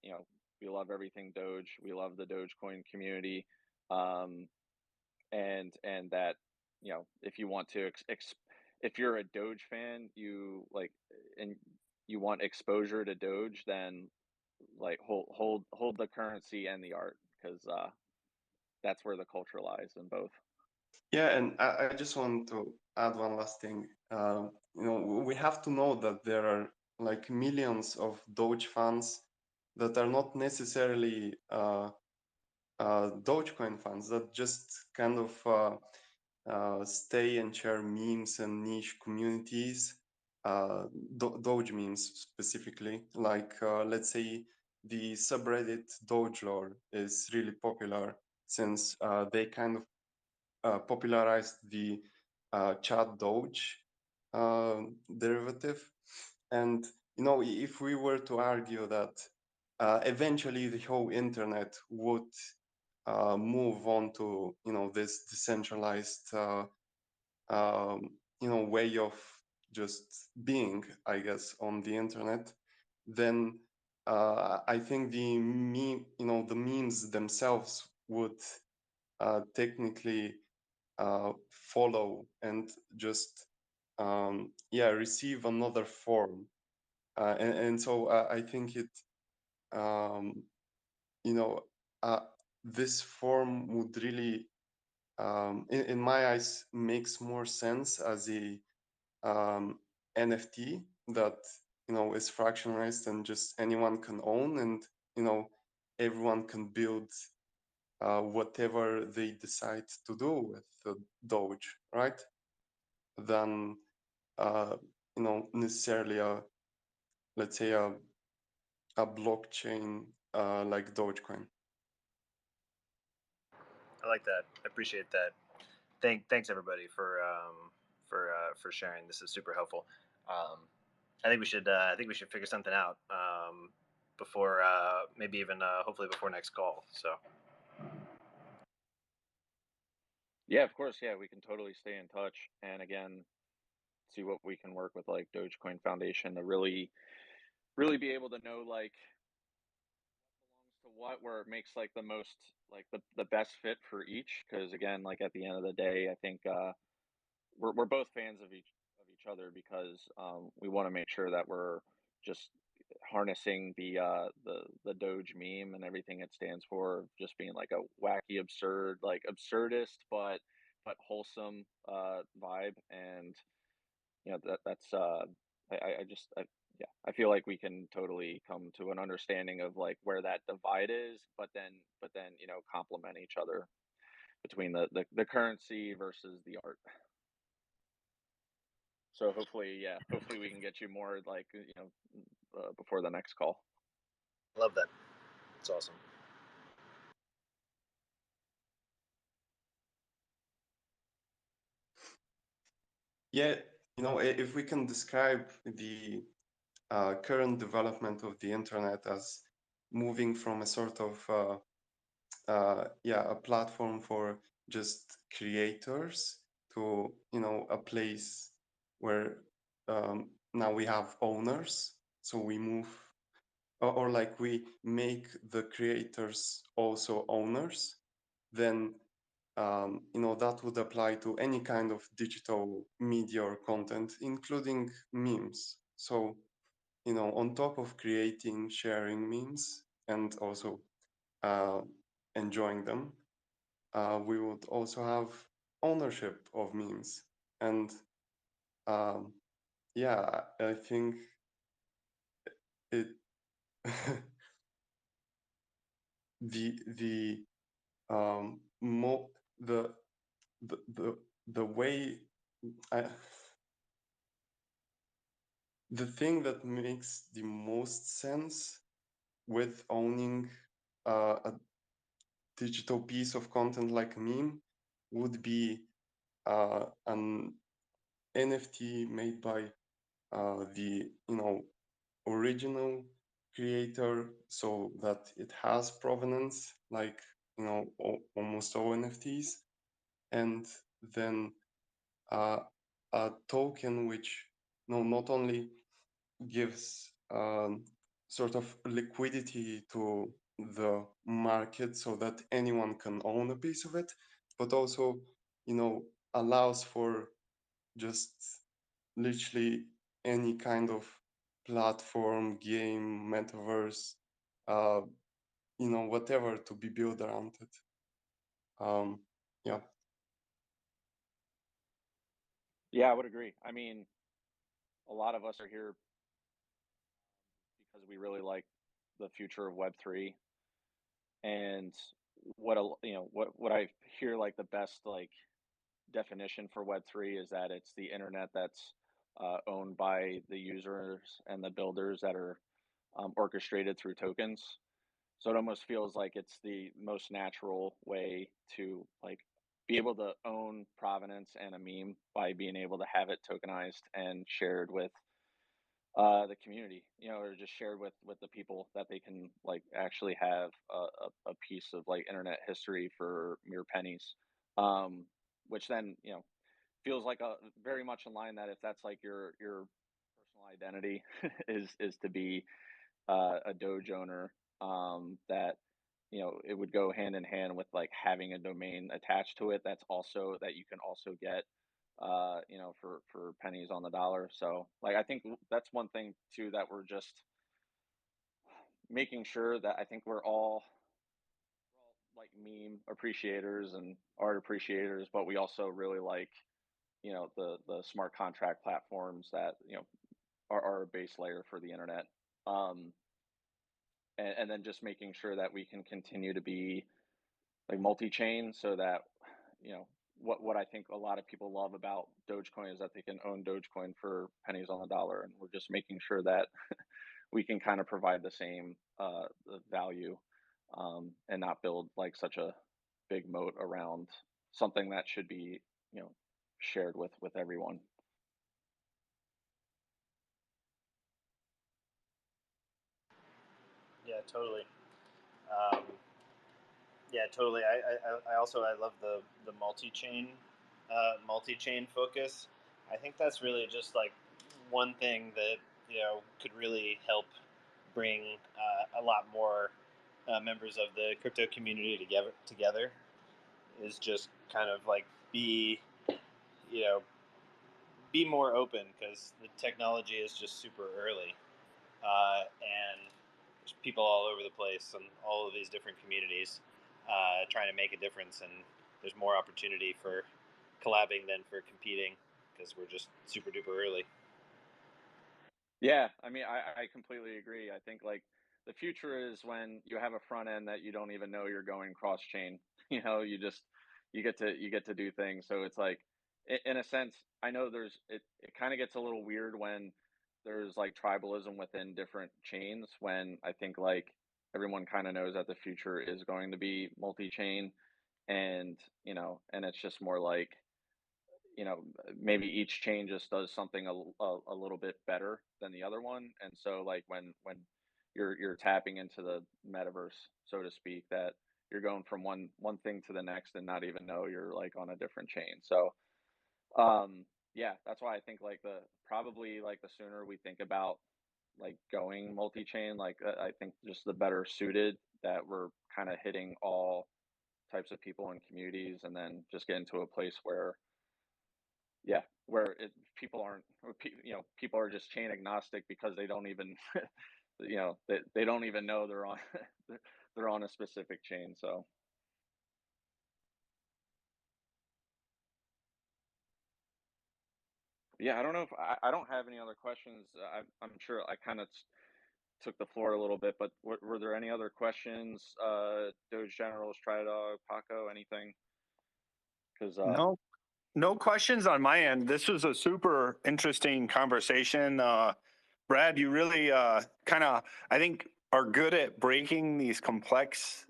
we love everything Doge, we love the Dogecoin community, um, and that if you want to if you're a Doge fan, you like and you want exposure to Doge, then like hold the currency and the art, because that's where the culture lies in both. Yeah, and I just want to add one last thing. We have to know that there are like millions of Doge fans that are not necessarily Dogecoin fans, that just kind of stay and share memes and niche communities, Doge memes specifically. Like, let's say the subreddit Doge lore is really popular since they kind of popularized the chat Doge derivative. And, if we were to argue that eventually the whole internet would move on to, this decentralized, way of just being, I guess, on the internet, then I think the memes themselves would technically follow and just receive another form, and so I think it you know this form would really in my eyes makes more sense as a NFT that is fractionalized and just anyone can own, and everyone can build whatever they decide to do with the Doge, right? Than necessarily let's say a blockchain like Dogecoin. I like that. I appreciate that. Thanks everybody for sharing. This is super helpful. I think we should figure something out before maybe even hopefully before next call. So Yeah, of course. Yeah, we can totally stay in touch, and again, see what we can work with like Dogecoin Foundation to really be able to know like belongs to what, where it makes like the most, like the best fit for each. Because again, like at the end of the day, I think we're both fans of each other, because we want to make sure that we're just harnessing the Doge meme and everything it stands for, just being like a wacky, absurd, like absurdist, but wholesome vibe. And that's yeah, I feel like we can totally come to an understanding of like where that divide is, but then complement each other between the currency versus the art. So hopefully we can get you more like before the next call. love that. It's awesome. Yeah, if we can describe the current development of the internet as moving from a sort of a platform for just creators to a place where now we have owners, so we move, or like we make the creators also owners, then that would apply to any kind of digital media or content, including memes. So, on top of creating, sharing memes and also enjoying them, we would also have ownership of memes. And yeah, I think it the the the way I, the thing that makes the most sense with owning a digital piece of content like a meme would be an NFT made by the original creator, so that it has provenance, like almost all NFTs, and then a token which not only gives sort of liquidity to the market so that anyone can own a piece of it, but also allows for just literally any kind of platform, game, metaverse, whatever to be built around it. Yeah. Yeah, I would agree. I mean, a lot of us are here because we really like the future of Web3, and what I hear like the best like definition for Web3 is that it's the internet that's owned by the users and the builders that are orchestrated through tokens. So it almost feels like it's the most natural way to like be able to own provenance and a meme by being able to have it tokenized and shared with the community, or just shared with the people that they can like actually have a piece of like internet history for mere pennies. Which then feels like a very much in line that if that's like your personal identity is to be a Doge owner, that it would go hand in hand with like having a domain attached to it. That's also that you can also get, for pennies on the dollar. So like I think that's one thing too that we're just making sure that I think we're all like meme appreciators and art appreciators, but we also really like the smart contract platforms that are a base layer for the internet. Um, and then just making sure that we can continue to be like multi-chain, so that what I think a lot of people love about Dogecoin is that they can own Dogecoin for pennies on the dollar, and we're just making sure that we can kind of provide the same the value, and not build like such a big moat around something that should be you know shared with everyone. Yeah, totally. Um, yeah, totally. I love the multi-chain focus. I think that's really just like one thing that could really help bring a lot more members of the crypto community together is just kind of like you know be more open, because the technology is just super early, and there's people all over the place and all of these different communities trying to make a difference, and there's more opportunity for collabing than for competing, because we're just super duper early. Yeah, I mean, I completely agree. I think like the future is when you have a front end that you don't even know you're going cross chain. You just you get to do things. So it's like, in a sense, I know it kind of gets a little weird when there's like tribalism within different chains. When I think like everyone kind of knows that the future is going to be multi-chain, and and it's just more like maybe each chain just does something a little bit better than the other one. And so like when you're tapping into the metaverse, so to speak, that you're going from one thing to the next and not even know you're like on a different chain. So yeah, that's why I think like probably like the sooner we think about like going multi-chain, like I think just the better suited that we're kind of hitting all types of people and communities, and then just get into a place where, yeah, where people aren't, people are just chain agnostic because they don't even, they don't even know they're on, they're on a specific chain. So yeah, I don't know if I don't have any other questions. I'm sure I kind of took the floor a little bit, but were there any other questions? Doge Generals, Tridog, Paco, anything? Because No, no questions on my end. This was a super interesting conversation. Brad, you really kind of, I think, are good at breaking these complex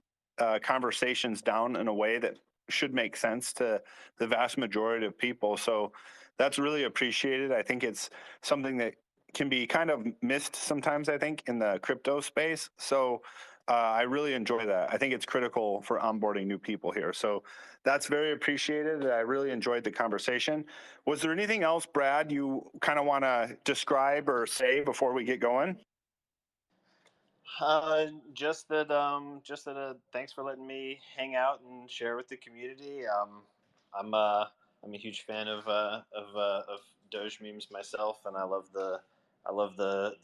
conversations down in a way that should make sense to the vast majority of people. So that's really appreciated. I think it's something that can be kind of missed sometimes, I think, in the crypto space. So I really enjoy that. I think it's critical for onboarding new people here. So that's very appreciated. I really enjoyed the conversation. Was there anything else, Brad, you kind of want to describe or say before we get going? Just that. Thanks for letting me hang out and share with the community. I'm a huge fan of Doge memes myself, and I love the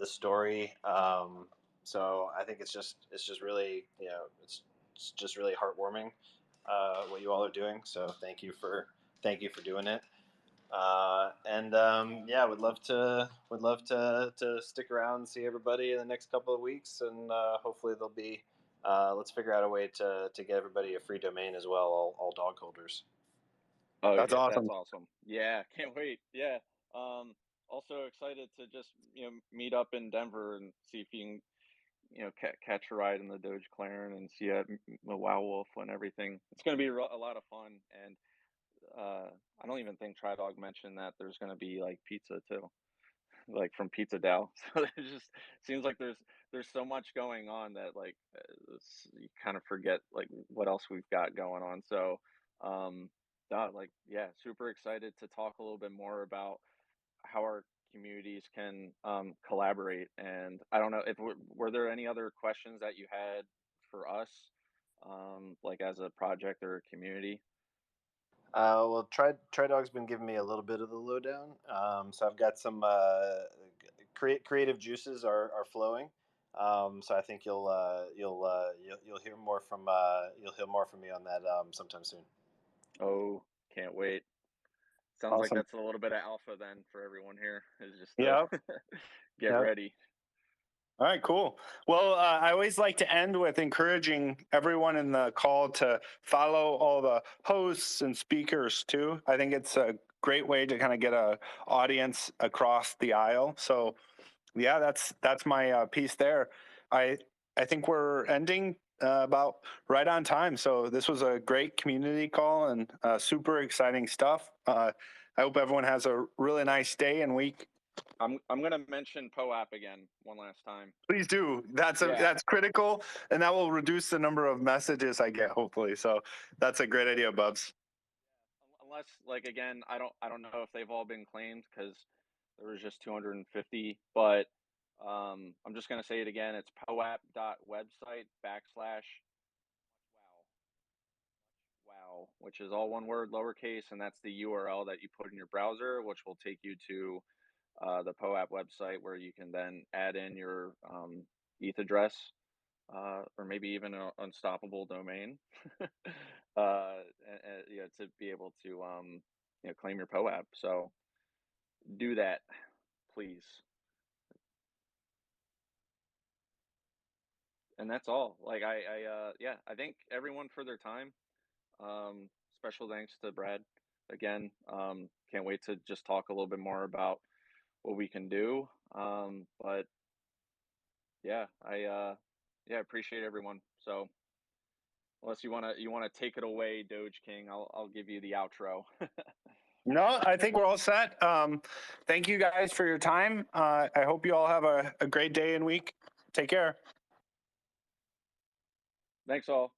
story. So I think it's just really it's just really heartwarming what you all are doing. So thank you for doing it. And yeah, would love to stick around and see everybody in the next couple of weeks, and hopefully there'll be let's figure out a way to get everybody a free domain as well, all dog holders. oh, That's yeah, that's awesome. awesome. Yeah, can't wait. Yeah. Also excited to just meet up in Denver and see if you can catch a ride in the Doge Claren and see a Wow Wolf and everything. It's going to be a lot of fun, and I don't even think Tridog mentioned that there's going to be like pizza too, like from Pizza Dow. So it just seems like there's so much going on that like you kind of forget like what else we've got going on. So like yeah, super excited to talk a little bit more about how our communities can collaborate. And I don't know if were there any other questions that you had for us, like as a project or a community? Well, Try Dog's been giving me a little bit of the lowdown. So I've got some creative juices are flowing. So I think you'll hear more from me on that sometime soon. Oh, can't wait. Sounds like Awesome. that's a little bit of alpha then for everyone here. Is just to Yeah. get Yeah. ready. All right, cool. Well, I always like to end with encouraging everyone in the call to follow all the hosts and speakers too. I think it's a great way to kind of get a audience across the aisle. So, yeah, that's my piece there. I I think we're ending about right on time. So this was a great community call and super exciting stuff. I hope everyone has a really nice day and week. I'm gonna mention POAP again one last time. Please do. That's critical, and that will reduce the number of messages I get. Hopefully, so that's a great idea, Bubs. Unless, like, again, I don't know if they've all been claimed because there was just 250. But I'm just gonna say it again. It's poap.website /wow, which is all one word, lowercase, and that's the URL that you put in your browser, which will take you to the POAP website, where you can then add in your ETH address, or maybe even an unstoppable domain, to be able to claim your POAP. So do that, please. And that's all. Like yeah, I thank everyone for their time. Special thanks to Brad again. Can't wait to just talk a little bit more about what we can do. But yeah, I appreciate everyone. So unless you wanna take it away, Doge King, I'll give you the outro. No, I think we're all set. Thank you guys for your time. I hope you all have a great day and week. Take care. Thanks all.